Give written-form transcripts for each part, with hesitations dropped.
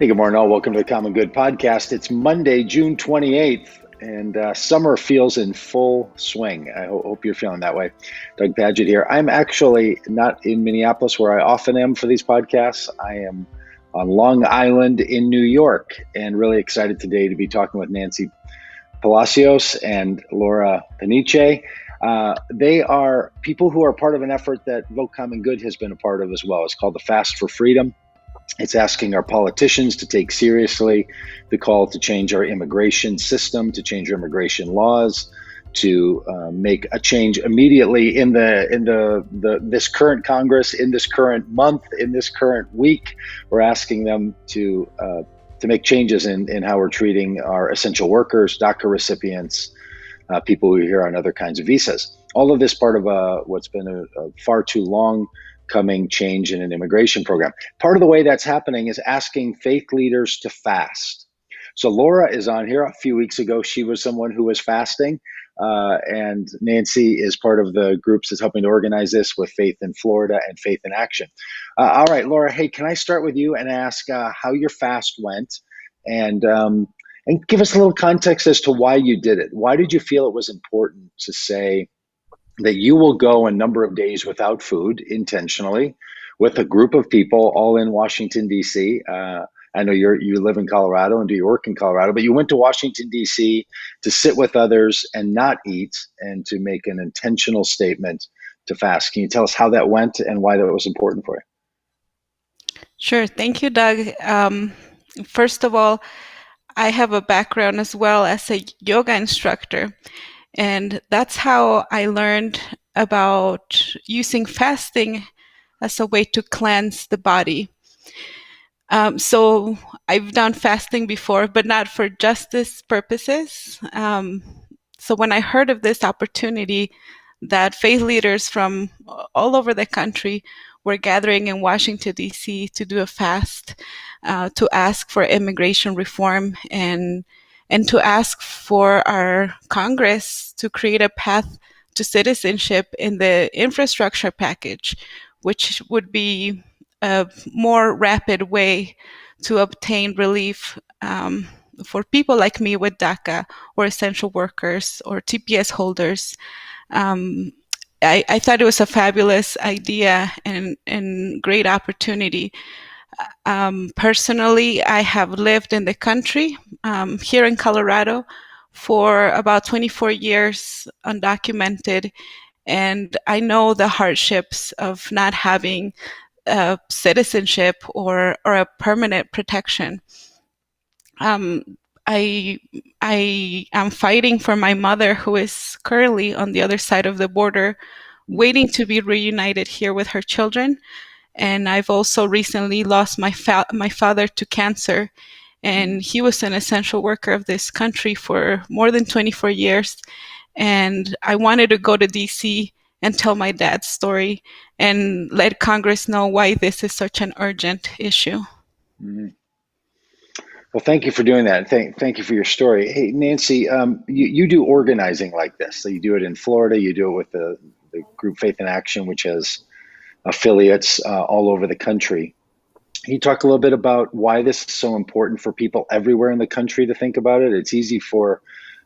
Hey, good morning, all. Welcome to the Common Good Podcast. It's Monday, June 28th, and summer feels in full swing. I hope you're feeling that way. Doug Pagitt here. I'm actually not in Minneapolis, where I often am for these podcasts. I am on Long Island in New York, and really excited today to be talking with Nanci Palacios and Laura Peniche. They are people who are part of an effort that Vote Common Good has been a part of as well. It's called the Fast for Freedom. It's asking our politicians to take seriously the call to change our immigration system, to change our immigration laws, to make a change immediately in this current Congress, in this current month, in this current week. We're asking them to make changes in how we're treating our essential workers, DACA recipients, people who are here on other kinds of visas. All of this part of what's been a far too long coming change in an immigration program. Part of the way that's happening is asking faith leaders to fast. So Laura is on here. A few weeks ago, she was someone who was fasting, and Nanci is part of the groups that's helping to organize this with Faith in Florida and Faith in Action. All right, Laura, hey, can I start with you and ask how your fast went, and give us a little context as to why you did it. Why did you feel it was important to say that you will go a number of days without food intentionally with a group of people all in Washington, D.C.? I know you live in Colorado and do your work in Colorado, but you went to Washington, D.C. to sit with others and not eat and to make an intentional statement to fast. Can you tell us how that went and why that was important for you? Sure. Thank you, Doug. First of all, I have a background as well as a yoga instructor. And that's how I learned about using fasting as a way to cleanse the body. So I've done fasting before, but not for justice purposes. So when I heard of this opportunity that faith leaders from all over the country were gathering in Washington, D.C. to do a fast, to ask for immigration reform and to ask for our Congress to create a path to citizenship in the infrastructure package, which would be a more rapid way to obtain relief for people like me with DACA or essential workers or TPS holders. I thought it was a fabulous idea and great opportunity. Personally, I have lived in the country here in Colorado for about 24 years, undocumented, and I know the hardships of not having citizenship or a permanent protection. I am fighting for my mother, who is currently on the other side of the border, waiting to be reunited here with her children. And I've also recently lost my father to cancer, and he was an essential worker of this country for more than 24 years. And I wanted to go to DC and tell my dad's story and let Congress know why this is such an urgent issue. Mm-hmm. Well, thank you for doing that. Thank you for your story. Hey, Nanci, you do organizing like this. So you do it in Florida. You do it with the group Faith in Action, which has affiliates all over the country. Can you talk a little bit about why this is so important for people everywhere in the country to think about it? It's easy for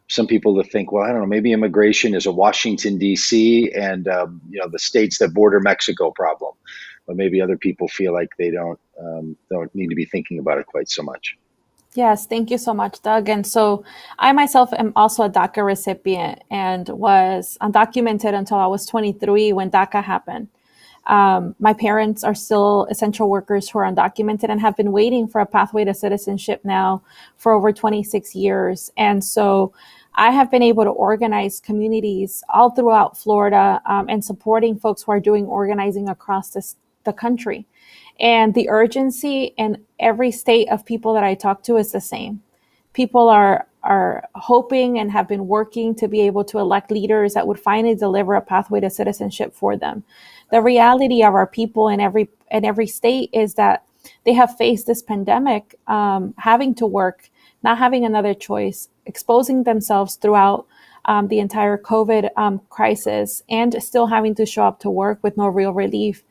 some people to think, well, I don't know, maybe immigration is a Washington, D.C. and the states that border Mexico problem. But maybe other people feel like they don't need to be thinking about it quite so much. Yes, thank you so much, Doug. And so I myself am also a DACA recipient and was undocumented until I was 23 when DACA happened. My parents are still essential workers who are undocumented and have been waiting for a pathway to citizenship now for over 26 years. And so I have been able to organize communities all throughout Florida and supporting folks who are doing organizing across the country. And the urgency in every state of people that I talk to is the same. People are hoping and have been working to be able to elect leaders that would finally deliver a pathway to citizenship for them. The reality of our people in every state is that they have faced this pandemic, having to work, not having another choice, exposing themselves throughout the entire COVID crisis, and still having to show up to work with no real relief.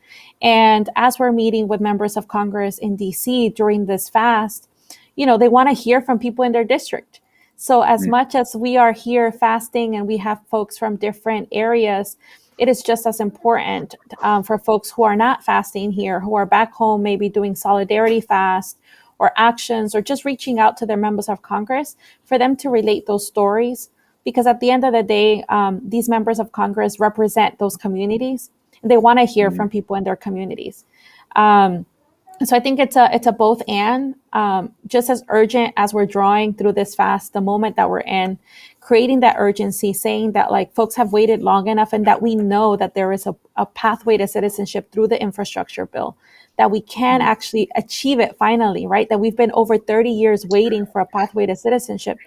And as we're meeting with members of Congress in DC during this fast, they want to hear from people in their district. So as much as we are here fasting and we have folks from different areas, it is just as important for folks who are not fasting here, who are back home, maybe doing solidarity fast or actions or just reaching out to their members of Congress, for them to relate those stories. Because at the end of the day, these members of Congress represent those communities. They want to hear from people in their communities. So I think it's a both and, just as urgent as we're drawing through this fast, the moment that we're in, creating that urgency, saying that like folks have waited long enough and that we know that there is a pathway to citizenship through the infrastructure bill, that we can actually achieve it finally, right? That we've been over 30 years waiting for a pathway to citizenship,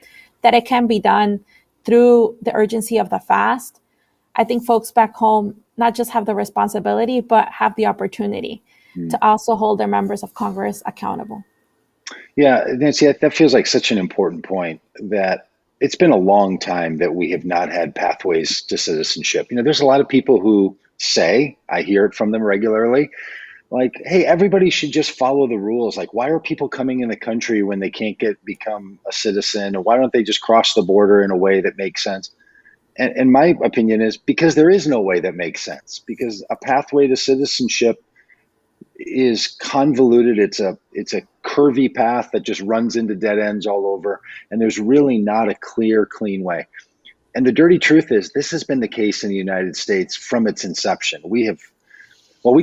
that it can be done through the urgency of the fast. I think folks back home not just have the responsibility, but have the opportunity to also hold their members of Congress accountable. Yeah, Nancy, that feels like such an important point, that it's been a long time that we have not had pathways to citizenship. There's a lot of people who say, I hear it from them regularly, like, hey, everybody should just follow the rules. Like, why are people coming in the country when they can't become a citizen? Or why don't they just cross the border in a way that makes sense? And my opinion is because there is no way that makes sense, because a pathway to citizenship is convoluted. It's a curvy path that just runs into dead ends all over. And there's really not a clear, clean way. And the dirty truth is this has been the case in the United States from its inception. We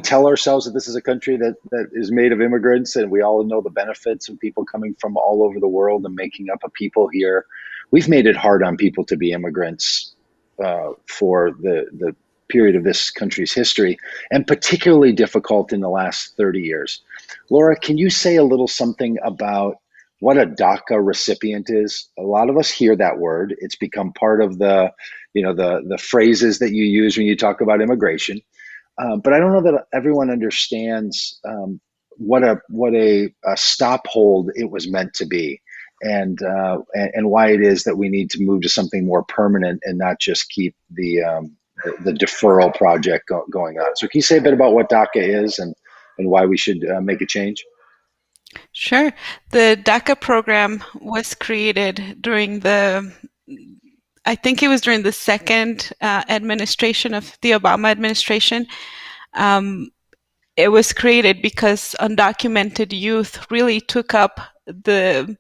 tell ourselves that this is a country that is made of immigrants, and we all know the benefits of people coming from all over the world and making up a people here. We've made it hard on people to be immigrants for the period of this country's history, and particularly difficult in the last 30 years. Laura, can you say a little something about what a DACA recipient is? A lot of us hear that word. It's become part of the phrases that you use when you talk about immigration. But I don't know that everyone understands what a stop hold it was meant to be, and why it is that we need to move to something more permanent and not just keep the deferral project going on. So can you say a bit about what DACA is and why we should make a change? Sure. The DACA program was created during I think it was during the second administration of the Obama administration. It was created because undocumented youth really took up the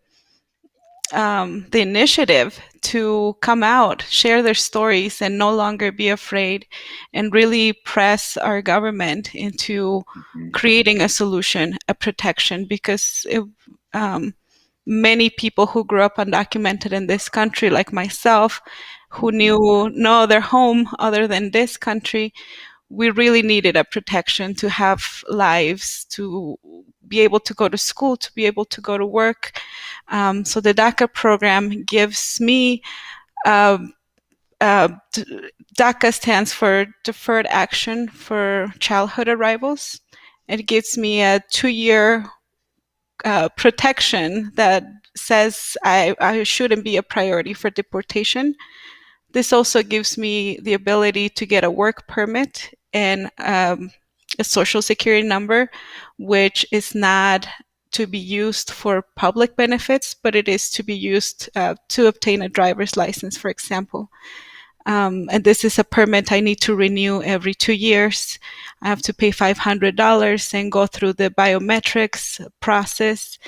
initiative to come out, share their stories, and no longer be afraid, and really press our government into creating a solution, a protection, because many people who grew up undocumented in this country, like myself, who knew no other home other than this country, we really needed a protection to have lives, to be able to go to school, to be able to go to work. So the DACA program gives me, DACA stands for Deferred Action for Childhood Arrivals. It gives me a 2-year protection that says I shouldn't be a priority for deportation. This also gives me the ability to get a work permit and a social security number, which is not to be used for public benefits, but it is to be used to obtain a driver's license, for example. And this is a permit I need to renew every 2 years. I have to pay $500 and go through the biometrics process.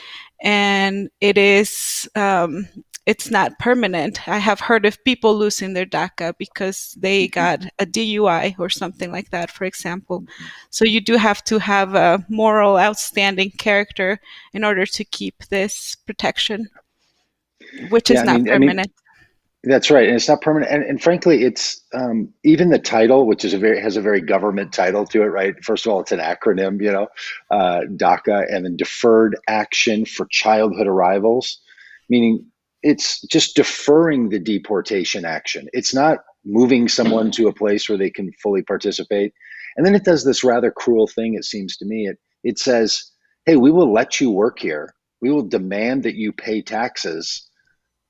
And it is, it's not permanent. I have heard of people losing their DACA because they got a DUI or something like that, for example. So you do have to have a moral, outstanding character in order to keep this protection, which is not permanent. That's right, and it's not permanent. And frankly, it's even the title, which is has a very government title to it, right? First of all, it's an acronym, DACA, and then Deferred Action for Childhood Arrivals, meaning it's just deferring the deportation action. It's not moving someone to a place where they can fully participate. And then it does this rather cruel thing, it seems to me. It says, hey, we will let you work here. We will demand that you pay taxes,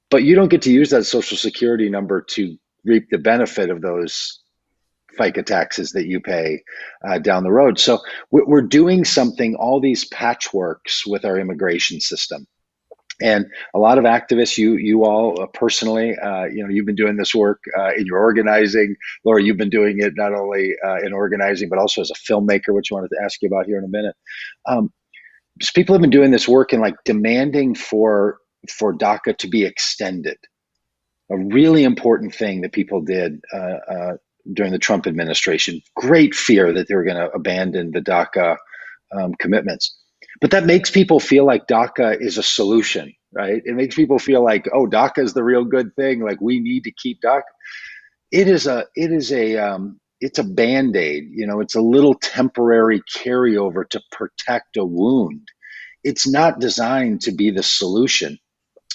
but you don't get to use that social security number to reap the benefit of those FICA taxes that you pay down the road. So we're doing something, all these patchworks with our immigration system. And a lot of activists, you all personally, you've been doing this work in your organizing. Laura, you've been doing it not only in organizing, but also as a filmmaker, which I wanted to ask you about here in a minute. So people have been doing this work and like demanding for DACA to be extended. A really important thing that people did during the Trump administration. Great fear that they were going to abandon the DACA commitments. But that makes people feel like DACA is a solution, right? It makes people feel like, oh, DACA is the real good thing. Like we need to keep DACA. It's a Band-Aid. It's a little temporary carryover to protect a wound. It's not designed to be the solution.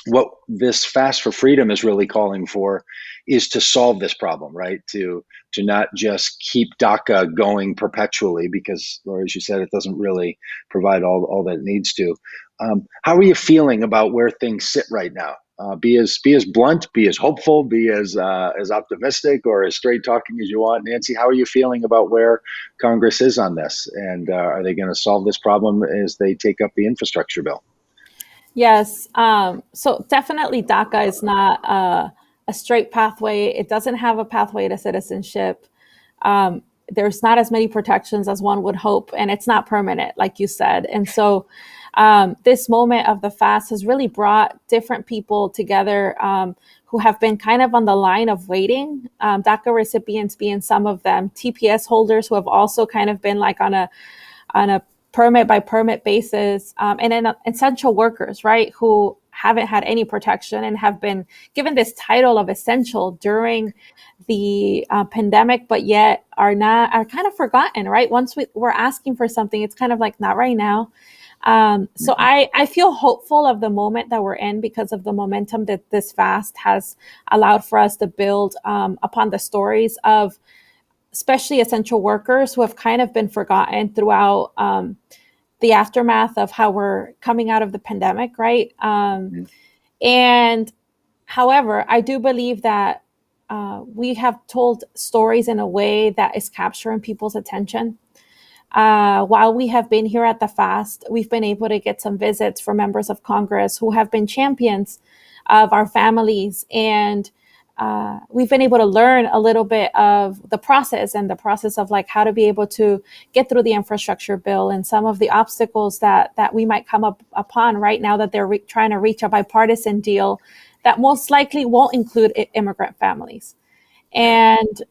What this Fast for Freedom is really calling for is to solve this problem, right? To not just keep DACA going perpetually, because, Laura, as you said, it doesn't really provide all that it needs to. How are you feeling about where things sit right now? Be as blunt, be as hopeful, be as optimistic, or as straight talking as you want. Nanci, how are you feeling about where Congress is on this? And are they going to solve this problem as they take up the infrastructure bill? Yes. So definitely DACA is not a straight pathway. It doesn't have a pathway to citizenship. There's not as many protections as one would hope, and it's not permanent, like you said. And so this moment of the fast has really brought different people together who have been kind of on the line of waiting, DACA recipients being some of them, TPS holders who have also kind of been like on a permit by permit basis, and then essential workers, right, who haven't had any protection and have been given this title of essential during the pandemic, but yet are kind of forgotten, right? Once we're asking for something, it's kind of like, not right now. So I feel hopeful of the moment that we're in because of the momentum that this fast has allowed for us to build upon the stories of especially essential workers who have kind of been forgotten throughout the aftermath of how we're coming out of the pandemic, right? And however, I do believe that we have told stories in a way that is capturing people's attention. While we have been here at the fast, we've been able to get some visits from members of Congress who have been champions of our families, and we've been able to learn a little bit of the process of like how to be able to get through the infrastructure bill and some of the obstacles that we might come upon right now that they're trying to reach a bipartisan deal that most likely won't include immigrant families. And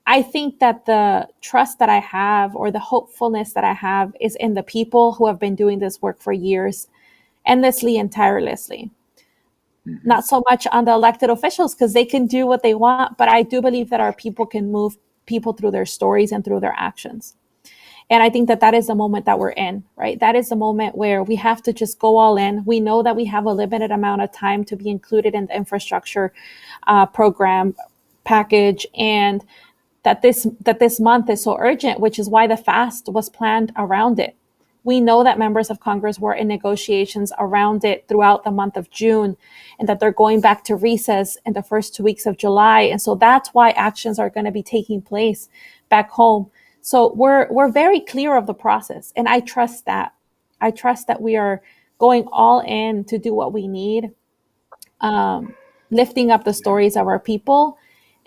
I think that the trust that I have or the hopefulness that I have is in the people who have been doing this work for years, endlessly and tirelessly. Not so much on the elected officials because they can do what they want, but I do believe that our people can move people through their stories and through their actions. And I think that is the moment that we're in, right? That is the moment where we have to just go all in. We know that we have a limited amount of time to be included in the infrastructure program package, and that this month is so urgent, which is why the fast was planned around it. We know that members of Congress were in negotiations around it throughout the month of June, and that they're going back to recess in the first 2 weeks of July. And so that's why actions are going to be taking place back home. So we're very clear of the process. And I trust that. I trust that we are going all in to do what we need, lifting up the stories of our people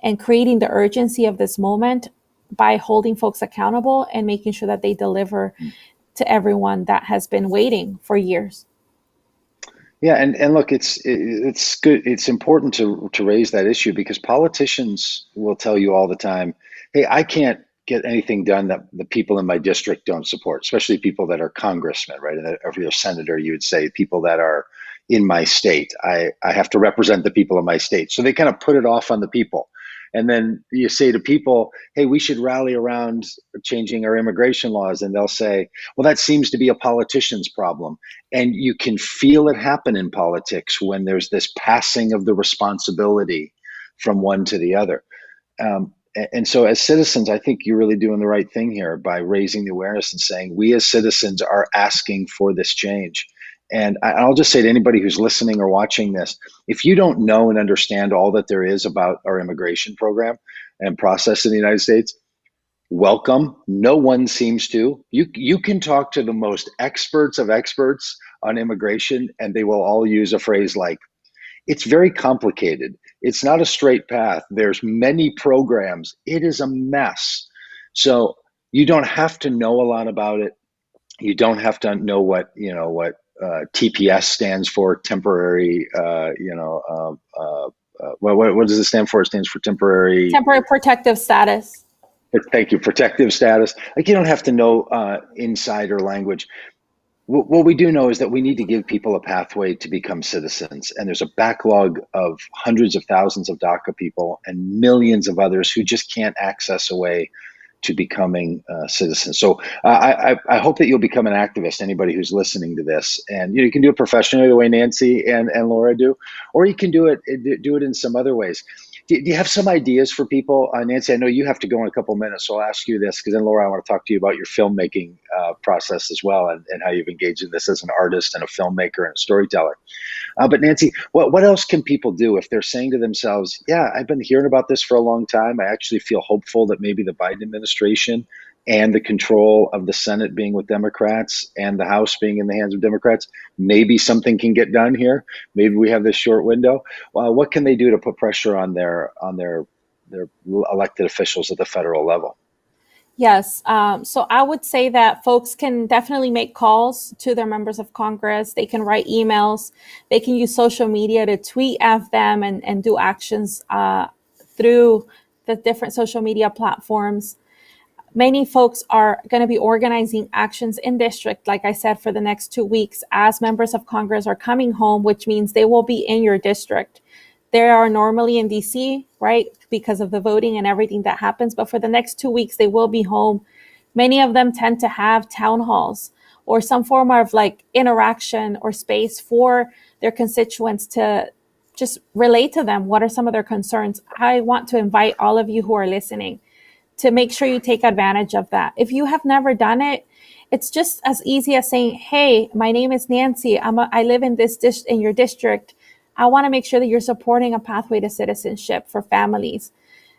and creating the urgency of this moment by holding folks accountable and making sure that they deliver to everyone that has been waiting for years. Yeah, and look, it's good. It's important to raise that issue because politicians will tell you all the time, "Hey, I can't get anything done that the people in my district don't support," especially people that are congressmen, right? And if you're a senator, you would say people that are in my state. I have to represent the people of my state. So they kind of put it off on the people. And then you say to people, "Hey, we should rally around changing our immigration laws." And they'll say, "Well, that seems to be a politician's problem." And you can feel it happen in politics when there's this passing of the responsibility from one to the other. And so as citizens, I think you're really doing the right thing here by raising the awareness and saying, we as citizens are asking for this change. And I'll just say to anybody who's listening or watching this, if you don't know and understand all that there is about our immigration program and process in the United States, welcome. No one seems to. You can talk to the most experts of experts on immigration, and they will all use a phrase like, it's very complicated. It's not a straight path. There's many programs. It is a mess. So you don't have to know a lot about it. You don't have to know what TPS stands for, temporary. What does it stand for? It stands for temporary protective status. Thank you. Protective status. Like, you don't have to know insider language. What we do know is that we need to give people a pathway to become citizens. And there's a backlog of hundreds of thousands of DACA people and millions of others who just can't access a way to becoming citizens. So I hope that you'll become an activist, anybody who's listening to this. And you can do it professionally the way Nanci and Laura do, or you can do it in some other ways. Do you have some ideas for people? Nanci, I know you have to go in a couple minutes, so I'll ask you this, because then Laura, I want to talk to you about your filmmaking process as well, and how you've engaged in this as an artist and a filmmaker and a storyteller. But Nanci, what else can people do if they're saying to themselves, yeah, I've been hearing about this for a long time. I actually feel hopeful that maybe the Biden administration and the control of the Senate being with Democrats and the House being in the hands of Democrats, maybe something can get done here. Maybe we have this short window. What can they do to put pressure on their elected officials at the federal level? Yes. So I would say that folks can definitely make calls to their members of Congress. They can write emails. They can use social media to tweet at them and do actions through the different social media platforms. Many folks are going to be organizing actions in district, like I said, for the next 2 weeks as members of Congress are coming home, which means they will be in your district. They are normally in DC, right, because of the voting and everything that happens. But for the next 2 weeks, they will be home. Many of them tend to have town halls or some form of like interaction or space for their constituents to just relate to them. What are some of their concerns? I want to invite all of you who are listening to make sure you take advantage of that. If you have never done it, it's just as easy as saying, hey, my name is Nanci. I live in in your district. I want to make sure that you're supporting a pathway to citizenship for families.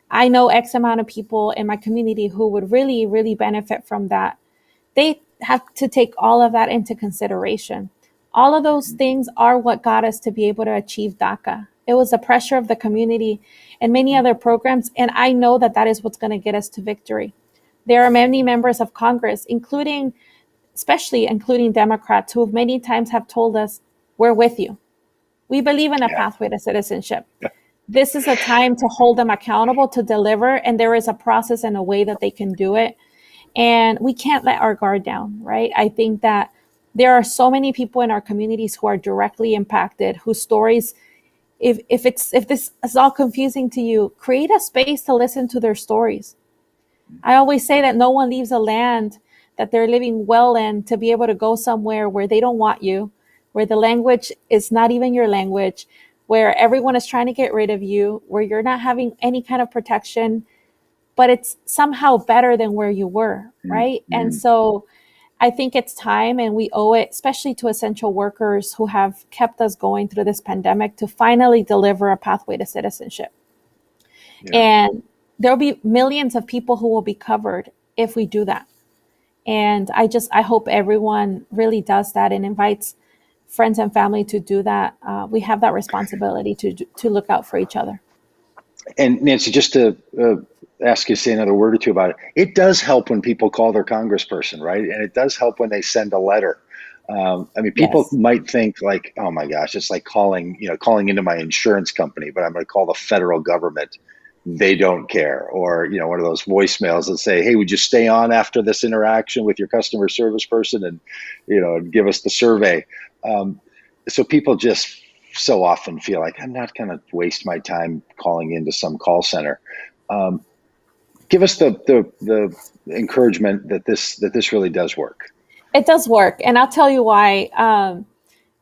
I know X amount of people in my community who would really, really benefit from that. They have to take all of that into consideration. All of those things are what got us to be able to achieve DACA. It was the pressure of the community and many other programs. And I know that that is what's going to get us to victory. There are many members of Congress, especially including Democrats, who many times have told us, we're with you. We believe in a pathway to citizenship. This is a time to hold them accountable, to deliver, and there is a process and a way that they can do it. And we can't let our guard down, right? I think that there are so many people in our communities who are directly impacted, whose stories, if this is all confusing to you, create a space to listen to their stories. I always say that no one leaves a land that they're living well in to be able to go somewhere where they don't want you, where the language is not even your language, where everyone is trying to get rid of you, where you're not having any kind of protection, but it's somehow better than where you were, right? Mm-hmm. And so I think it's time, and we owe it, especially to essential workers who have kept us going through this pandemic, to finally deliver a pathway to citizenship. Yeah. And there'll be millions of people who will be covered if we do that. And I hope everyone really does that and invites friends and family to do that. We have that responsibility to look out for each other. And Nanci, just to ask you to say another word or two about it, it does help when people call their congressperson, right? And it does help when they send a letter. People might think like, oh my gosh, it's like calling into my insurance company, but I'm going to call the federal government. They don't care. Or, one of those voicemails that say, hey, would you stay on after this interaction with your customer service person and give us the survey. So people just so often feel like, I'm not going to waste my time calling into some call center. Give us the encouragement that this really does work. It does work. And I'll tell you why.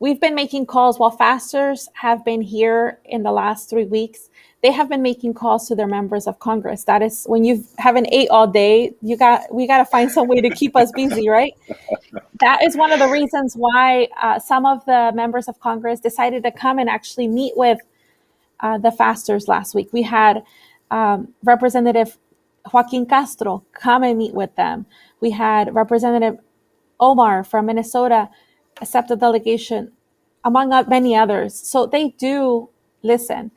We've been making calls while fasters have been here in the last 3 weeks. They have been making calls to their members of Congress. That is, when you have an 8 all day, we got to find some way to keep us busy, right? That is one of the reasons why some of the members of Congress decided to come and actually meet with the fasters last week. We had Representative Joaquin Castro come and meet with them. We had Representative Omar from Minnesota SEPTA delegation, among many others. So they do listen.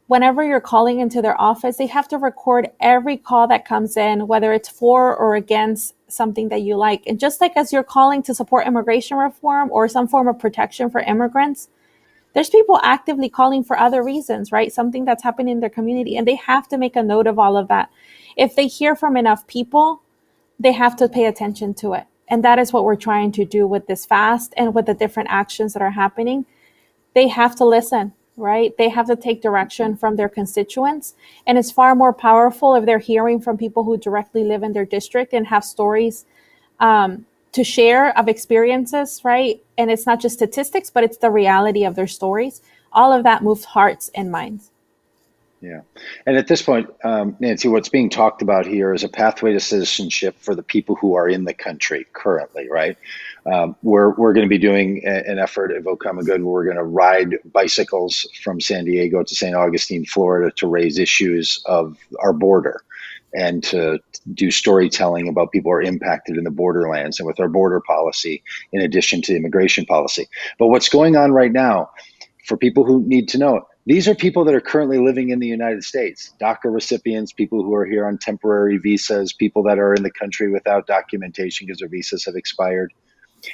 Whenever you're calling into their office, they have to record every call that comes in, whether it's for or against something that you like. And just like as you're calling to support immigration reform or some form of protection for immigrants, there's people actively calling for other reasons, right? Something that's happening in their community, and they have to make a note of all of that. If they hear from enough people, they have to pay attention to it. And that is what we're trying to do with this fast and with the different actions that are happening. They have to listen, right? They have to take direction from their constituents. And it's far more powerful if they're hearing from people who directly live in their district and have stories to share of experiences, right? And it's not just statistics, but it's the reality of their stories. All of that moves hearts and minds. Yeah. And at this point, Nanci, what's being talked about here is a pathway to citizenship for the people who are in the country currently, right? We're going to be doing an effort at Vote Common Good where we're going to ride bicycles from San Diego to St. Augustine, Florida, to raise issues of our border and to do storytelling about people who are impacted in the borderlands and with our border policy, in addition to immigration policy. But what's going on right now, for people who need to know, these are people that are currently living in the United States, DACA recipients, people who are here on temporary visas, people that are in the country without documentation because their visas have expired.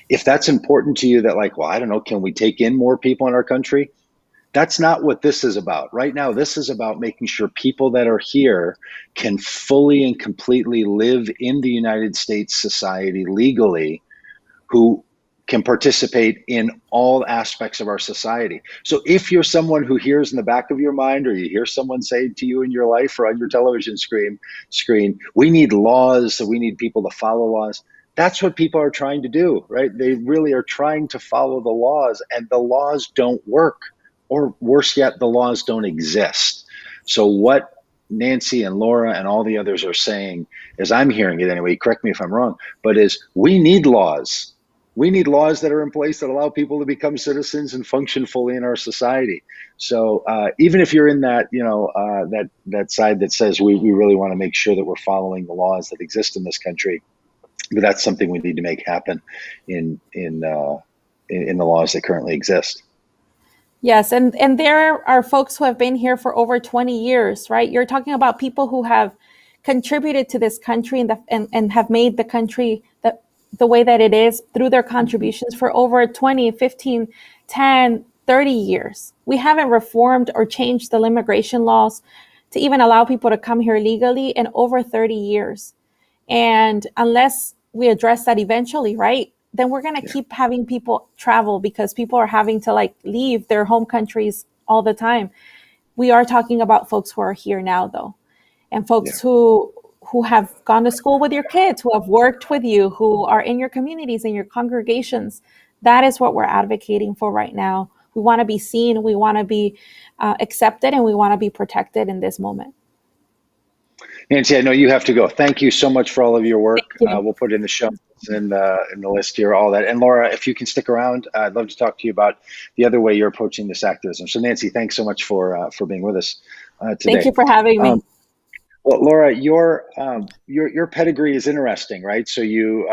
If that's important to you, that like, well, I don't know, can we take in more people in our country? That's not what this is about. Right now, this is about making sure people that are here can fully and completely live in the United States society legally, who can participate in all aspects of our society. So if you're someone who hears in the back of your mind, or you hear someone say to you in your life or on your television screen, we need laws, so we need people to follow laws. That's what people are trying to do, right? They really are trying to follow the laws, and the laws don't work. Or worse yet, the laws don't exist. So what Nanci and Laura and all the others are saying, as I'm hearing it anyway, correct me if I'm wrong, but is we need laws. We need laws that are in place that allow people to become citizens and function fully in our society. So even if you're in that, that side that says we really want to make sure that we're following the laws that exist in this country, but that's something we need to make happen in the laws that currently exist. Yes, and there are folks who have been here for over 20 years, right? You're talking about people who have contributed to this country and have made the country the way that it is through their contributions for over 20, 15, 10, 30 years. We haven't reformed or changed the immigration laws to even allow people to come here legally in over 30 years. And unless we address that eventually, right, then we're going to keep having people travel because people are having to leave their home countries all the time. We are talking about folks who are here now, though, and folks who have gone to school with your kids, who have worked with you, who are in your communities, in your congregations. That is what we're advocating for right now. We want to be seen, we want to be accepted, and we want to be protected in this moment. Nanci, I know you have to go. Thank you so much for all of your work. We'll put in the show notes in the list here, all that. And Laura, if you can stick around, I'd love to talk to you about the other way you're approaching this activism. So Nanci, thanks so much for being with us today. Thank you for having me. Well, Laura, your pedigree is interesting, right? So you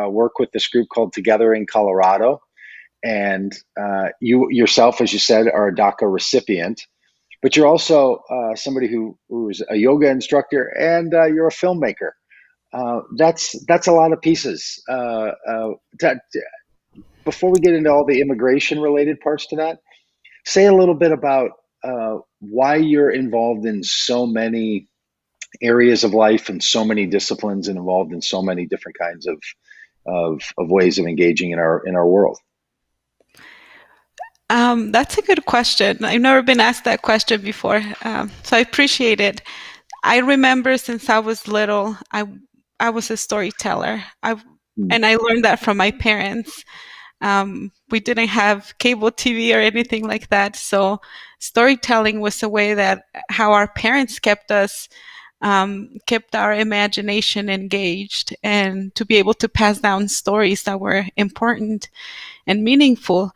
work with this group called Together in Colorado, and you yourself, as you said, are a DACA recipient. But you're also somebody who's a yoga instructor, and you're a filmmaker. That's a lot of pieces. Before we get into all the immigration-related parts to that, say a little bit about why you're involved in so many areas of life and so many disciplines, and involved in so many different kinds of ways of engaging in our world. That's a good question. I've never been asked that question before, so I appreciate it. I remember since I was little, I was a storyteller. And I learned that from my parents. We didn't have cable TV or anything like that, so storytelling was a way that how our parents kept our imagination engaged, and to be able to pass down stories that were important and meaningful.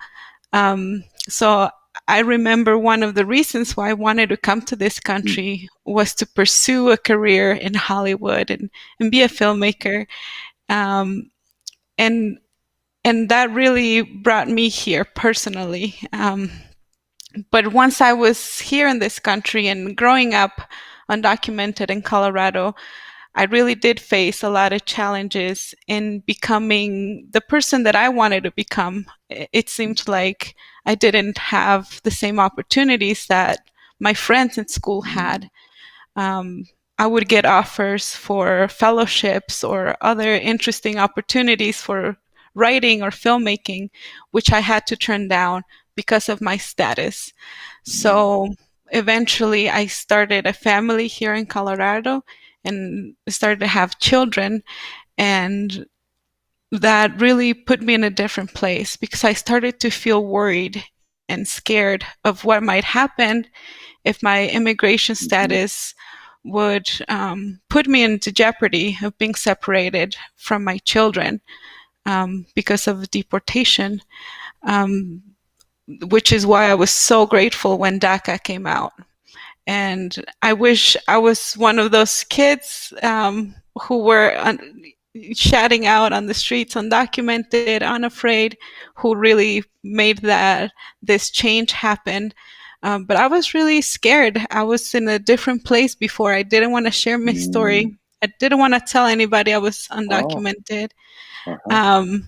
So I remember one of the reasons why I wanted to come to this country was to pursue a career in Hollywood and be a filmmaker. And and that really brought me here personally. But once I was here in this country and growing up undocumented in Colorado, I really did face a lot of challenges in becoming the person that I wanted to become. It seemed like I didn't have the same opportunities that my friends in school had. Um, I would get offers for fellowships or other interesting opportunities for writing or filmmaking, which I had to turn down because of my status. So eventually I started a family here in Colorado and started to have children. And that really put me in a different place because I started to feel worried and scared of what might happen if my immigration status would put me into jeopardy of being separated from my children because of deportation, which is why I was so grateful when DACA came out. And I wish I was one of those kids who were shouting out on the streets, undocumented, unafraid, who really made this change happen. But I was really scared. I was in a different place before. I didn't want to share my story. I didn't want to tell anybody I was undocumented. Um,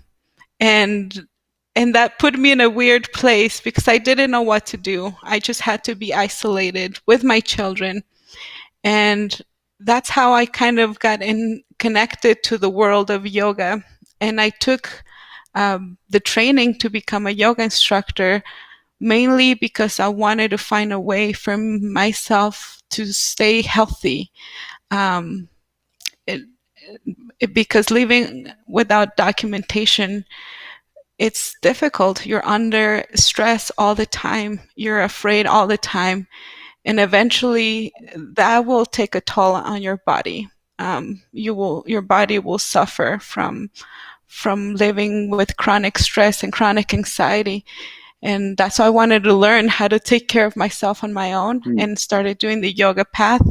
and and that put me in a weird place because I didn't know what to do. I just had to be isolated with my children. And that's how I kind of got connected to the world of yoga. And I took the training to become a yoga instructor mainly because I wanted to find a way for myself to stay healthy. Um, because living without documentation, it's difficult. You're under stress all the time. You're afraid all the time. And eventually that will take a toll on your body. Your body will suffer from living with chronic stress and chronic anxiety. And that's why I wanted to learn how to take care of myself on my own and started doing the yoga path.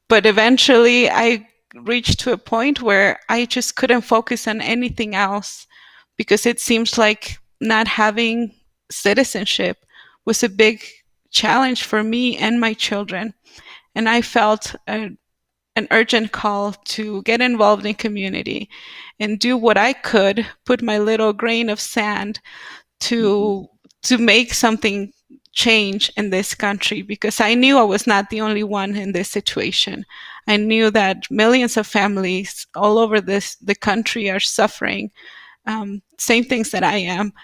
But eventually I reached to a point where I just couldn't focus on anything else because it seems like not having citizenship was a big challenge for me and my children. And I felt an urgent call to get involved in community and do what I could, put my little grain of sand to make something change in this country, because I knew I was not the only one in this situation. I knew that millions of families all over the country are suffering same things that I am.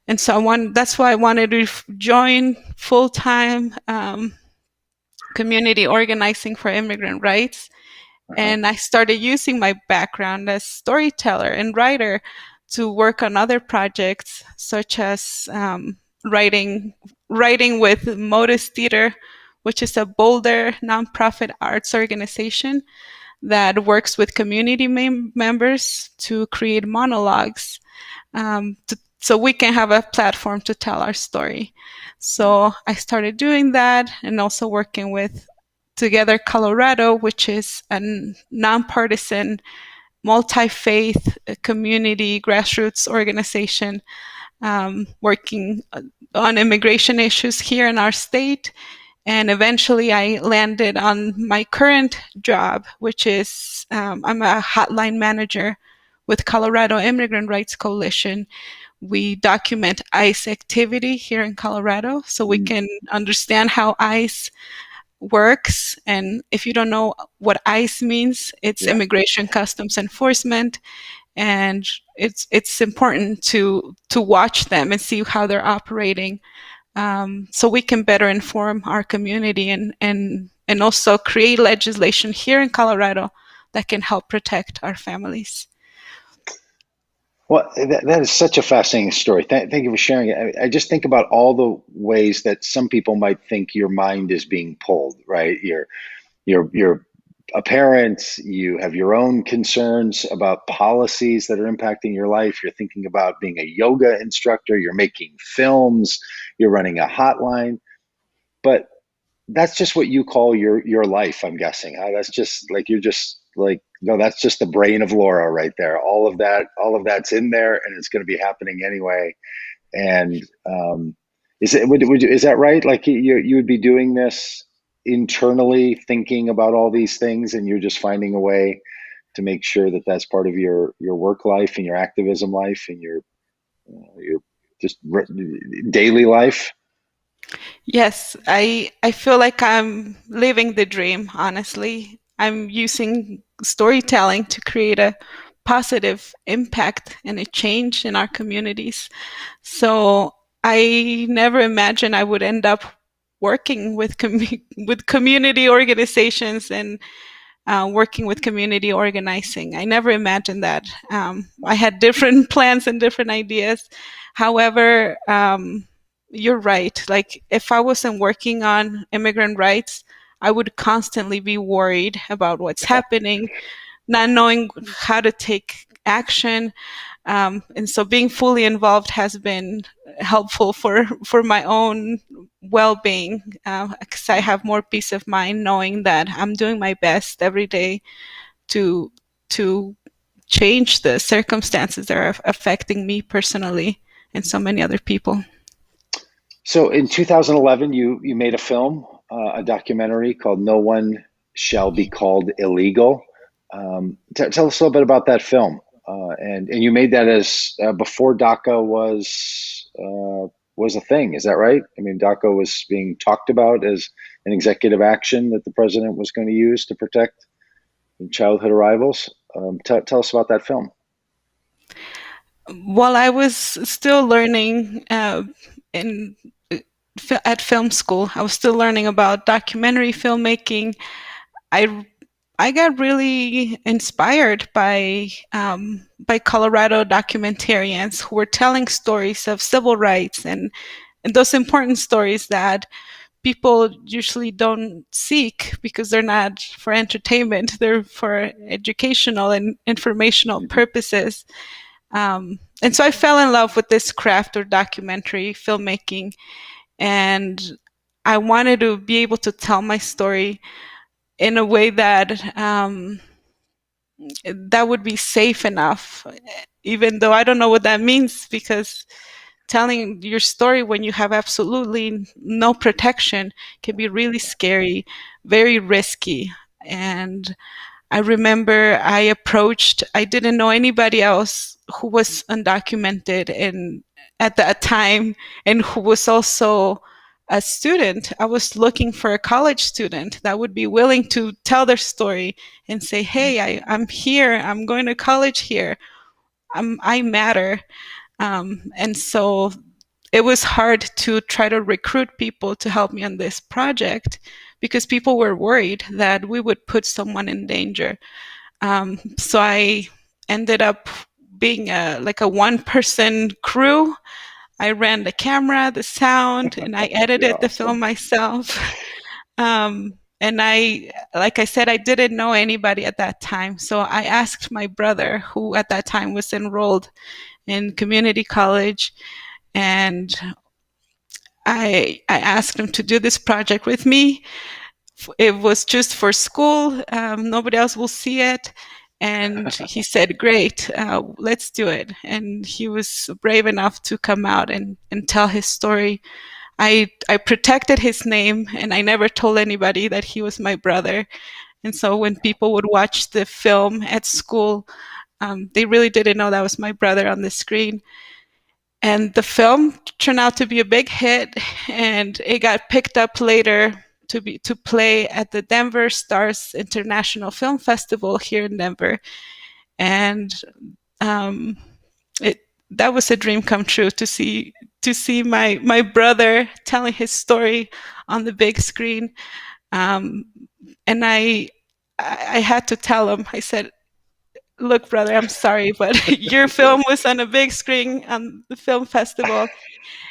And so that's why I wanted to join full-time community organizing for immigrant rights. And I started using my background as storyteller and writer to work on other projects, such as writing with Modus Theater, which is a Boulder nonprofit arts organization that works with community members to create monologues so we can have a platform to tell our story. So I started doing that and also working with Together Colorado, which is a nonpartisan, multi-faith community grassroots organization working on immigration issues here in our state. And eventually I landed on my current job, which is I'm a hotline manager with Colorado Immigrant Rights Coalition. We document ICE activity here in Colorado so we can understand how ICE works. And if you don't know what ICE means, it's Immigration Customs Enforcement. And it's important to watch them and see how they're operating, so we can better inform our community and also create legislation here in Colorado that can help protect our families. Well, that is such a fascinating story. Thank you for sharing it. I just think about all the ways that some people might think your mind is being pulled, right? You're a parent, you have your own concerns about policies that are impacting your life. You're thinking about being a yoga instructor, you're making films, you're running a hotline. But that's just what you call your life, I'm guessing. That's just like you're just like, no, that's just the brain of Laura right there. All of that's in there, and it's going to be happening anyway. And is that right? Like you would be doing this internally, thinking about all these things, and you're just finding a way to make sure that that's part of your work life and your activism life and your just daily life. Yes, I feel like I'm living the dream, honestly. I'm using storytelling to create a positive impact and a change in our communities. So I never imagined I would end up working with with community organizations and working with community organizing. I never imagined that. I had different plans and different ideas. However, you're right. Like, if I wasn't working on immigrant rights, I would constantly be worried about what's happening, not knowing how to take action. And so being fully involved has been helpful for my own well-being, because I have more peace of mind knowing that I'm doing my best every day to to change the circumstances that are affecting me personally and so many other people. So in 2011, you made a film, a documentary called "No One Shall Be Called Illegal." Tell us a little bit about that film. And you made that as before DACA was a thing. Is that right? I mean, DACA was being talked about as an executive action that the president was going to use to protect childhood arrivals. Tell us about that film. While I was still learning in at film school, I was still learning about documentary filmmaking. I I got really inspired by Colorado documentarians who were telling stories of civil rights and those important stories that people usually don't seek because they're not for entertainment, they're for educational and informational purposes. And so I fell in love with this craft or documentary filmmaking, and I wanted to be able to tell my story in a way that would be safe enough, even though I don't know what that means, because telling your story when you have absolutely no protection can be really scary, very risky. And I remember I didn't know anybody else who was undocumented and at that time, and who was also a student. I was looking for a college student that would be willing to tell their story and say, hey, I'm here, I'm going to college here, I matter. And so it was hard to try to recruit people to help me on this project because people were worried that we would put someone in danger. So I ended up being like a one-person crew. I ran the camera, the sound, and I edited the film myself. And like I said, I didn't know anybody at that time. So I asked my brother, who at that time was enrolled in community college, and I asked him to do this project with me. It was just for school. Nobody else will see it. And he said, great, let's do it. And he was brave enough to come out and tell his story. I protected his name, and I never told anybody that he was my brother. And so when people would watch the film at school, they really didn't know that was my brother on the screen. And the film turned out to be a big hit, and it got picked up later to play at the Denver Stars International Film Festival here in Denver. And that was a dream come true to see my brother telling his story on the big screen. And I had to tell him, I said, look, brother, I'm sorry, but your film was on a big screen on the film festival.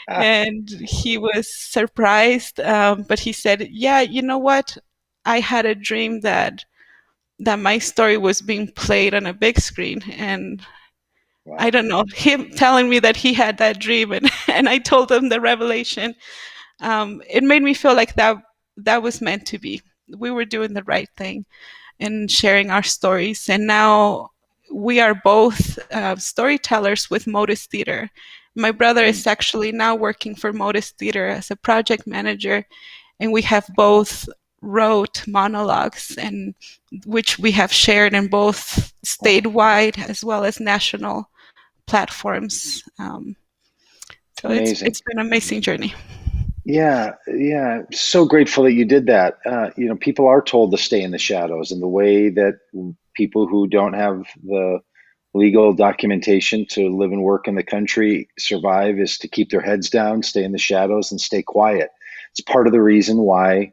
And he was surprised, but he said, yeah, you know what? I had a dream that my story was being played on a big screen. And wow. I don't know, him telling me that he had that dream, and I told him the revelation. It made me feel like that was meant to be. We were doing the right thing. and sharing our stories. And now we are both storytellers with Modus Theater. My brother is actually now working for Modus Theater as a project manager, and we have both wrote monologues, and which we have shared in both statewide as well as national platforms. So Amazing. it's been an amazing journey. Yeah, yeah. So grateful that you did that. People are told to stay in the shadows, and the way that people who don't have the legal documentation to live and work in the country survive is to keep their heads down, stay in the shadows, and stay quiet. It's part of the reason why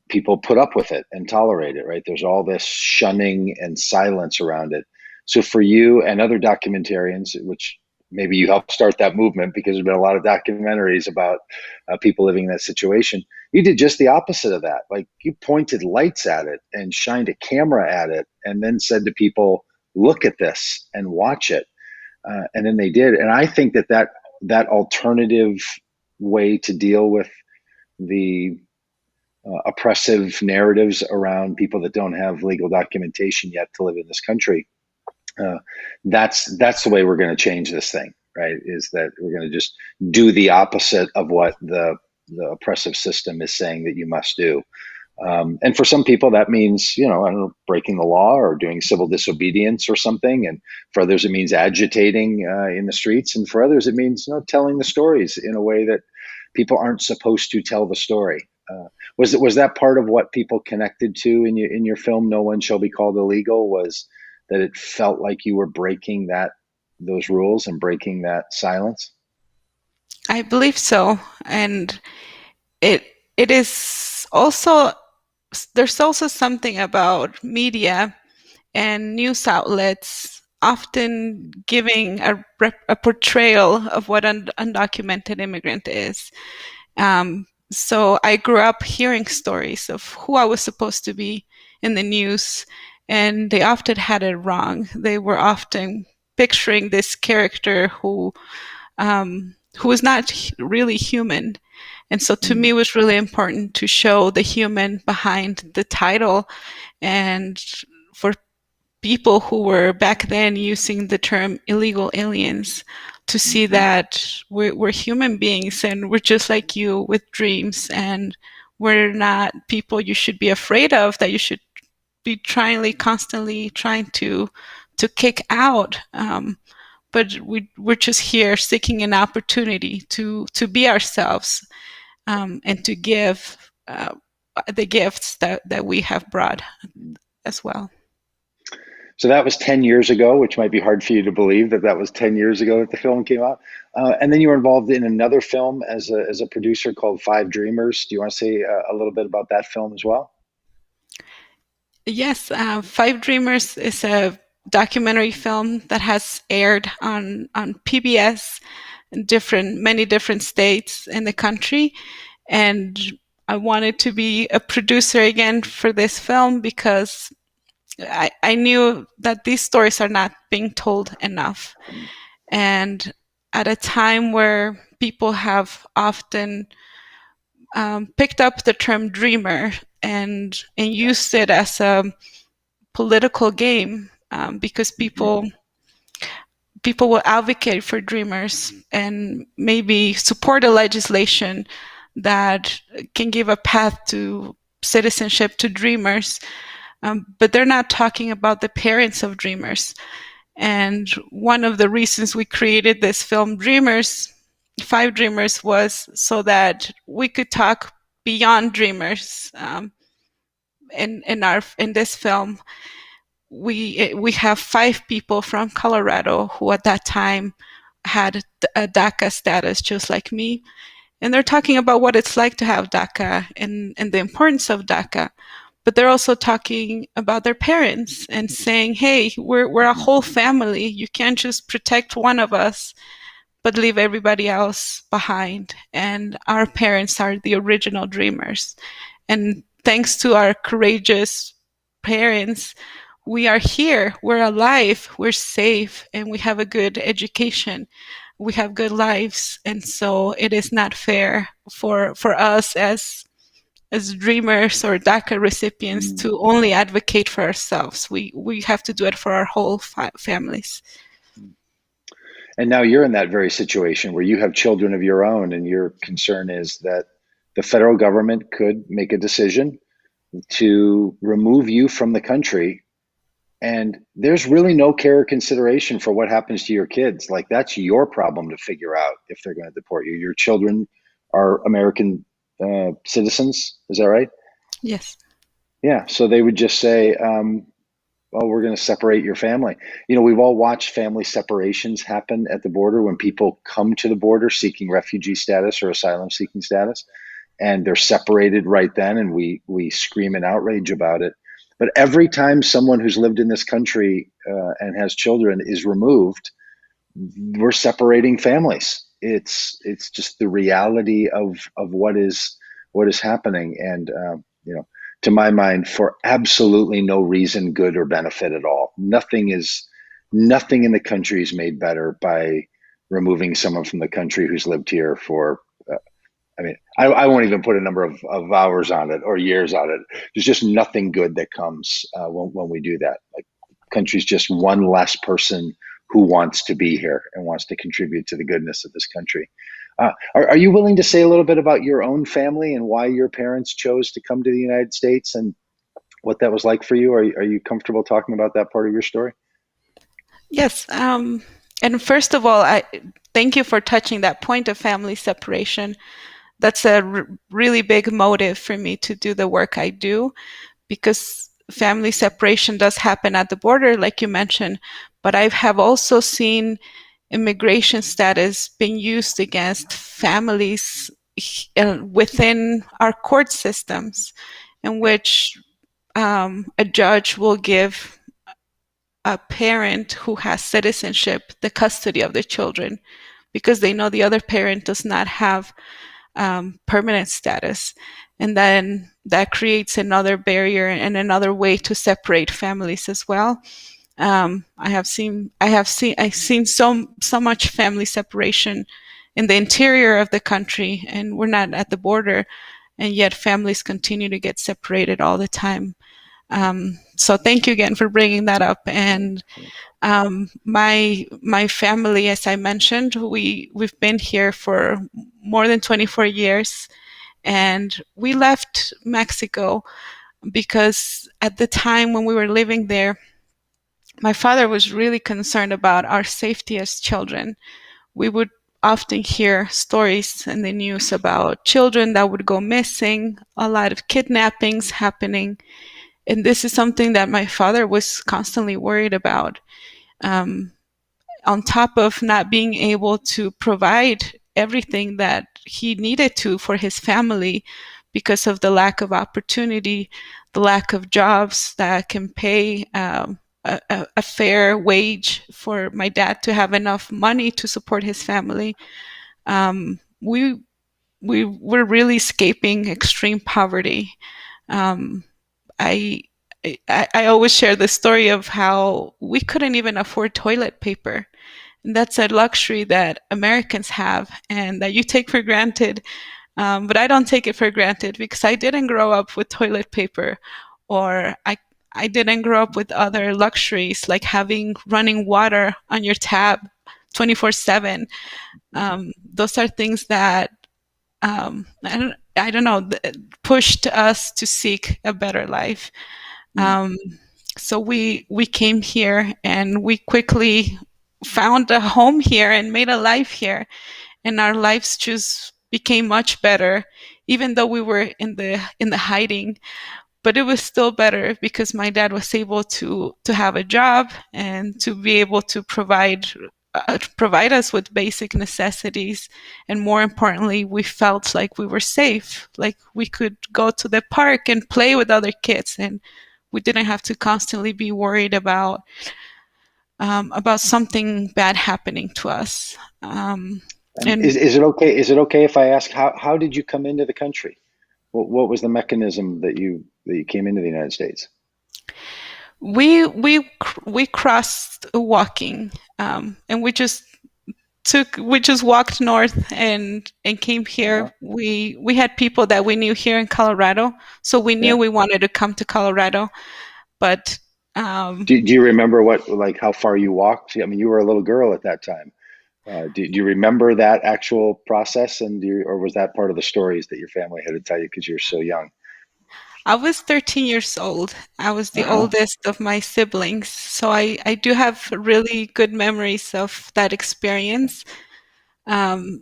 people put up with it and tolerate it, right? There's all this shunning and silence around it. So for you and other documentarians, which maybe you helped start that movement because there's been a lot of documentaries about people living in that situation, you did just the opposite of that. Like, you pointed lights at it and shined a camera at it and then said to people, look at this and watch it. And then they did. And I think that alternative way to deal with the oppressive narratives around people that don't have legal documentation yet to live in this country. That's the way we're going to change this thing, right? Is that we're going to just do the opposite of what the oppressive system is saying that you must do. And for some people, that means, I don't know, breaking the law or doing civil disobedience or something. And for others, it means agitating in the streets. And for others, it means telling the stories in a way that people aren't supposed to tell the story. Was that part of what people connected to in your film, No One Shall Be Called Illegal, was that it felt like you were breaking those rules and breaking that silence? I believe so. And it is also, there's also something about media and news outlets often giving a portrayal of what an undocumented immigrant is. So I grew up hearing stories of who I was supposed to be in the news, and they often had it wrong. They were often picturing this character who was not really human. And so to me, it was really important to show the human behind the title, and for people who were back then using the term illegal aliens to see that we're human beings and we're just like you with dreams, and we're not people you should be afraid of, that you should be constantly trying to kick out. But we're just here seeking an opportunity to be ourselves, and to give the gifts that we have brought as well. So that was 10 years ago, which might be hard for you to believe that was 10 years ago that the film came out. And then you were involved in another film as a producer called Five Dreamers. Do you want to say a little bit about that film as well? Yes, Five Dreamers is a documentary film that has aired on PBS in many different states in the country. And I wanted to be a producer again for this film because I knew that these stories are not being told enough. And at a time where people have often picked up the term dreamer and used it as a political game, because people will advocate for dreamers and maybe support a legislation that can give a path to citizenship to dreamers. But they're not talking about the parents of dreamers. And one of the reasons we created this film, Five Dreamers, was so that we could talk beyond dreamers. In this film, we have 5 people from Colorado who at that time had a DACA status, just like me. And they're talking about what it's like to have DACA and the importance of DACA. But they're also talking about their parents and saying, hey, we're a whole family. You can't just protect one of us, but leave everybody else behind. And our parents are the original dreamers. And thanks to our courageous parents, we are here, we're alive, we're safe, and we have a good education. We have good lives. And so it is not fair for us as as dreamers or DACA recipients to only advocate for ourselves. We have to do it for our whole families. And now you're in that very situation where you have children of your own, and your concern is that the federal government could make a decision to remove you from the country, and there's really no care or consideration for what happens to your kids. Like, that's your problem to figure out if they're going to deport you. Your children are American citizens, is that right? Yes. Yeah, so they would just say, well, we're going to separate your family. We've all watched family separations happen at the border when people come to the border seeking refugee status or asylum seeking status, and they're separated right then, and we scream in outrage about it. But every time someone who's lived in this country and has children is removed, we're separating families. It's just the reality of what is happening, and to my mind, for absolutely no reason, good or benefit at all. Nothing in the country is made better by removing someone from the country who's lived here for. I won't even put a number of hours on it or years on it. There's just nothing good that comes when we do that. Like, country's just one less person who wants to be here and wants to contribute to the goodness of this country. Are you willing to say a little bit about your own family and why your parents chose to come to the United States and what that was like for you? Are you comfortable talking about that part of your story? Yes. And first of all, I thank you for touching that point of family separation. That's a really big motive for me to do the work I do, because family separation does happen at the border, like you mentioned, but I have also seen immigration status being used against families within our court systems, in which a judge will give a parent who has citizenship the custody of the children because they know the other parent does not have permanent status. And then that creates another barrier and another way to separate families as well. I've seen so much family separation in the interior of the country, and we're not at the border, and yet families continue to get separated all the time. So thank you again for bringing that up. And my family, as I mentioned, we've been here for more than 24 years, and we left Mexico because at the time when we were living there, my father was really concerned about our safety as children. We would often hear stories in the news about children that would go missing, a lot of kidnappings happening. And this is something that my father was constantly worried about. On top of not being able to provide everything that he needed to for his family because of the lack of opportunity, the lack of jobs that can pay a fair wage for my dad to have enough money to support his family. We were really escaping extreme poverty. I always share the story of how we couldn't even afford toilet paper. And that's a luxury that Americans have and that you take for granted. But I don't take it for granted because I didn't grow up with toilet paper, or I didn't grow up with other luxuries like having running water on your tab 24/7. Those are things that I don't know, pushed us to seek a better life. So we came here and we quickly found a home here and made a life here, and our lives just became much better, even though we were in the hiding. But it was still better because my dad was able to have a job and to be able to provide us with basic necessities. And more importantly, we felt like we were safe, like we could go to the park and play with other kids, and we didn't have to constantly be worried about something bad happening to us. And is it okay if I ask how did you come into the country? What was the mechanism that you came into the United States? We crossed walking, and we just we just walked north and came here. We had people that we knew here in Colorado, so we knew we wanted to come to Colorado. But do you remember how far you walked? I mean, you were a little girl at that time. Do you remember that actual process, or was that part of the stories that your family had to tell you because you're so young? I was 13 years old. I was the oldest of my siblings, so I do have really good memories of that experience. I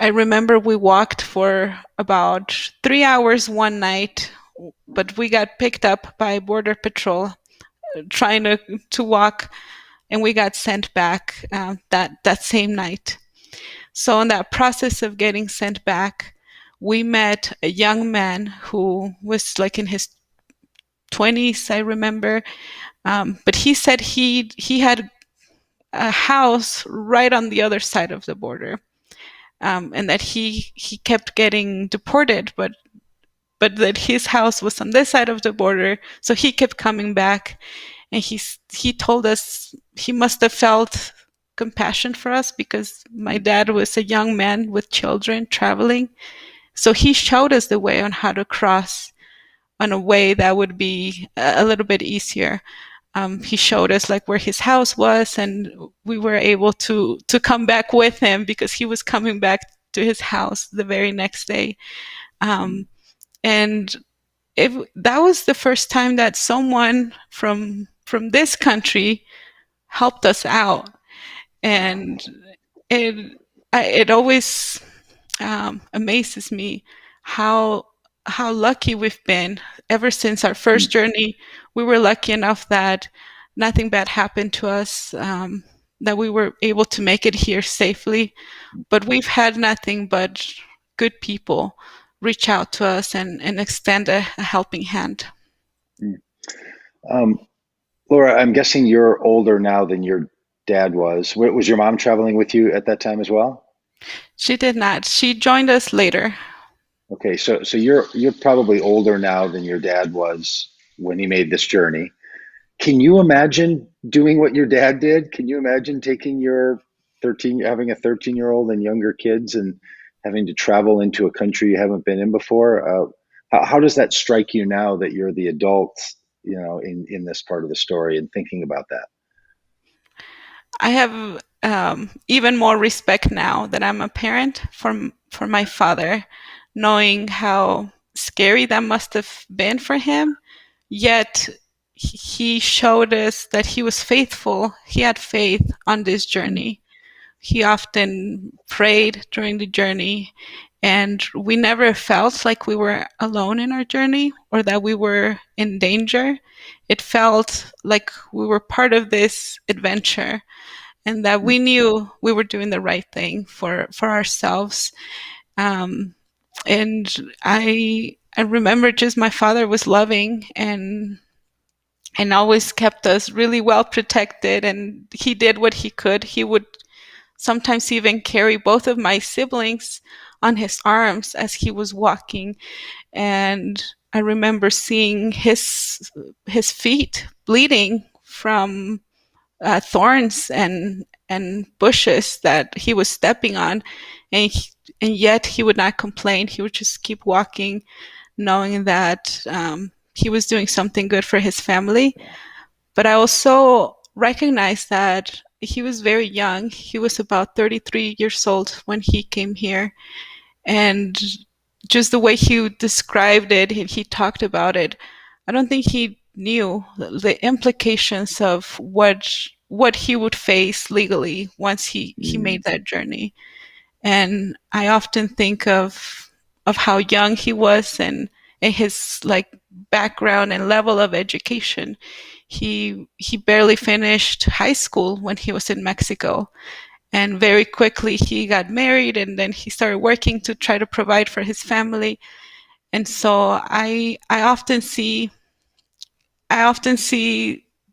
remember we walked for about 3 hours one night, but we got picked up by Border Patrol trying to walk, and we got sent back that same night. So in that process of getting sent back, we met a young man who was like in his 20s, I remember. But he said he had a house right on the other side of the border, and that he kept getting deported, but that his house was on this side of the border, so he kept coming back. And he told us he must have felt compassion for us because my dad was a young man with children traveling. So he showed us the way on how to cross on a way that would be a little bit easier. He showed us like where his house was, and we were able to come back with him because he was coming back to his house the very next day. And that was the first time that someone from this country helped us out. And it always amazes me how lucky we've been. Ever since our first journey, we were lucky enough that nothing bad happened to us, that we were able to make it here safely. But we've had nothing but good people reach out to us and extend a helping hand. Laura, I'm guessing you're older now than your dad was. Was your mom traveling with you at that time as well? She did not. She joined us later. Okay, so you're probably older now than your dad was when he made this journey. Can you imagine doing what your dad did? Can you imagine taking having a 13-year-old and younger kids and having to travel into a country you haven't been in before? How does that strike you now that you're the adult, in this part of the story and thinking about that? I have even more respect now that I'm a parent for my father, knowing how scary that must have been for him. Yet he showed us that he was faithful. He had faith on this journey. He often prayed during the journey, and we never felt like we were alone in our journey or that we were in danger. It felt like we were part of this adventure and that we knew we were doing the right thing for ourselves. And I remember just my father was loving and always kept us really well protected, and he did what he could. He would sometimes even carry both of my siblings on his arms as he was walking. And I remember seeing his feet bleeding from thorns and bushes that he was stepping on, and yet he would not complain. He would just keep walking, knowing that he was doing something good for his family. But I also recognized that he was very young. He was about 33 years old when he came here, and just the way he described it, he talked about it, I don't think he knew the implications of what he would face legally once he made that journey. And I often think of how young he was and his like background and level of education. He barely finished high school when he was in Mexico, and very quickly he got married, and then he started working to try to provide for his family. And so I often see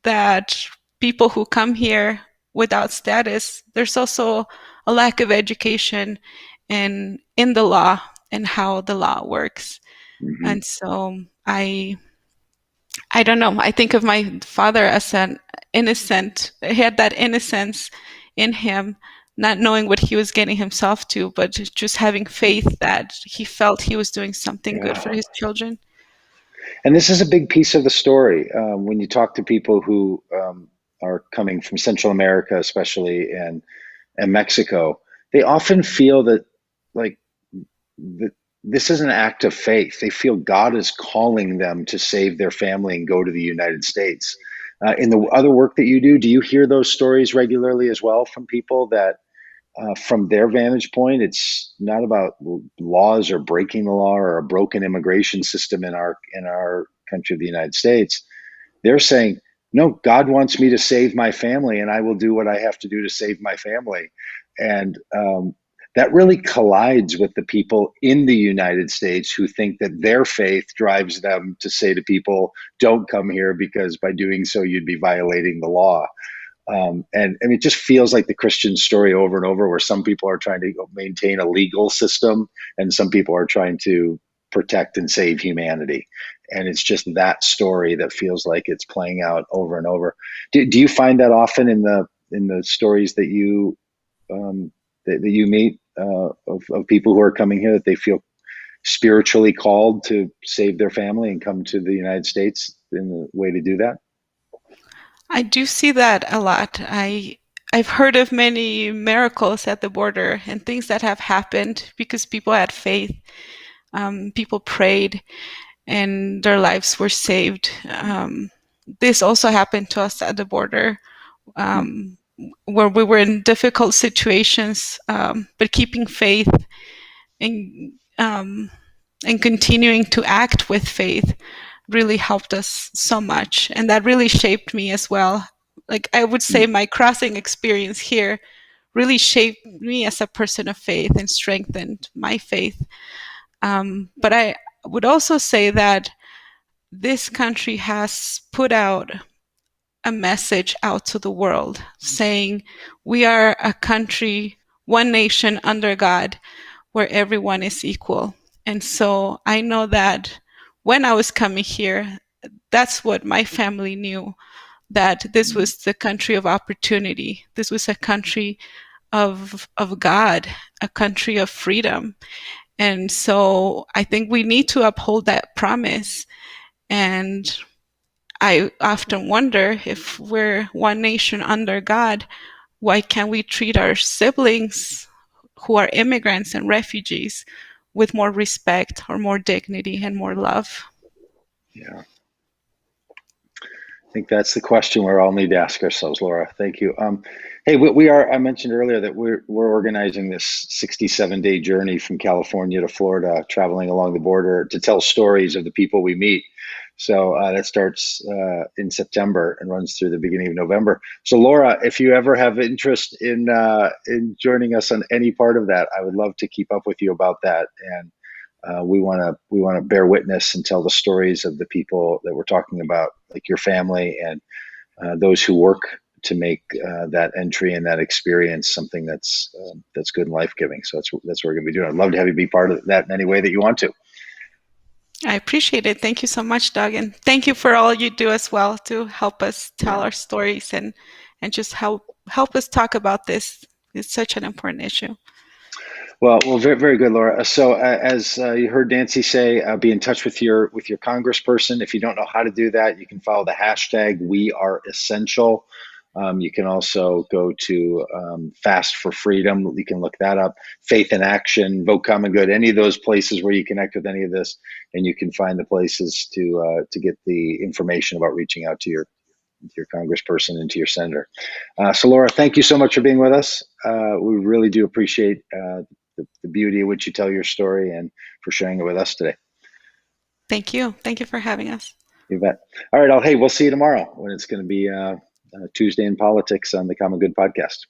that people who come here without status, there's also a lack of education in the law and how the law works. And so I don't know. I think of my father as that innocence in him, not knowing what he was getting himself to, but just having faith that he felt he was doing something good for his children. And this is a big piece of the story. When you talk to people who are coming from Central America, especially, and Mexico, they often feel that, like, this is an act of faith. They feel God is calling them to save their family and go to the United States. In the other work that you do you hear those stories regularly as well from people that, from their vantage point, it's not about laws or breaking the law or a broken immigration system in our country of the United States? They're saying, no, God wants me to save my family, and I will do what I have to do to save my family. And that really collides with the people in the United States who think that their faith drives them to say to people, don't come here, because by doing so, you'd be violating the law. And it just feels like the Christian story over and over, where some people are trying to maintain a legal system and some people are trying to protect and save humanity. And it's just that story that feels like it's playing out over and over. Do you find that often in the stories that you that you meet of people who are coming here, that they feel spiritually called to save their family and come to the United States in the way to do that? I do see that a lot. I've heard of many miracles at the border and things that have happened because people had faith. People prayed and their lives were saved. This also happened to us at the border, where we were in difficult situations, but keeping faith and continuing to act with faith really helped us so much. And that really shaped me as well. Like, I would say my crossing experience here really shaped me as a person of faith and strengthened my faith. But I would also say that this country has put out a message out to the world saying we are a country, one nation under God, where everyone is equal. And so I know that when I was coming here, that's what my family knew, that this was the country of opportunity. This was a country of God, a country of freedom. And so I think we need to uphold that promise. And I often wonder, if we're one nation under God, why can't we treat our siblings who are immigrants and refugees with more respect or more dignity and more love? Yeah. I think that's the question we all need to ask ourselves, Laura. Thank you. Hey, we are. I mentioned earlier that we're organizing this 67-day journey from California to Florida, traveling along the border to tell stories of the people we meet. So that starts in September and runs through the beginning of November. So, Laura, if you ever have interest in joining us on any part of that, I would love to keep up with you about that. And we want to bear witness and tell the stories of the people that we're talking about, like your family and those who work to make that entry and that experience something that's good and life-giving. So that's what we're going to be doing. I'd love to have you be part of that in any way that you want to. I appreciate it. Thank you so much, Doug. And thank you for all you do as well to help us tell our stories and just help us talk about this. It's such an important issue. Well, very, very good, Laura. So as you heard Nanci say, be in touch with your congressperson. If you don't know how to do that, you can follow the hashtag #WeAreEssential. You can also go to Fast for Freedom. You can look that up. Faith in Action, Vote Common Good, any of those places where you connect with any of this, and you can find the places to get the information about reaching out to your congressperson and to your senator. So, Laura, thank you so much for being with us. We really do appreciate the beauty of which you tell your story and for sharing it with us today. Thank you. Thank you for having us. You bet. All right. Hey, we'll see you tomorrow when it's going to be Tuesday in Politics on the Common Good podcast.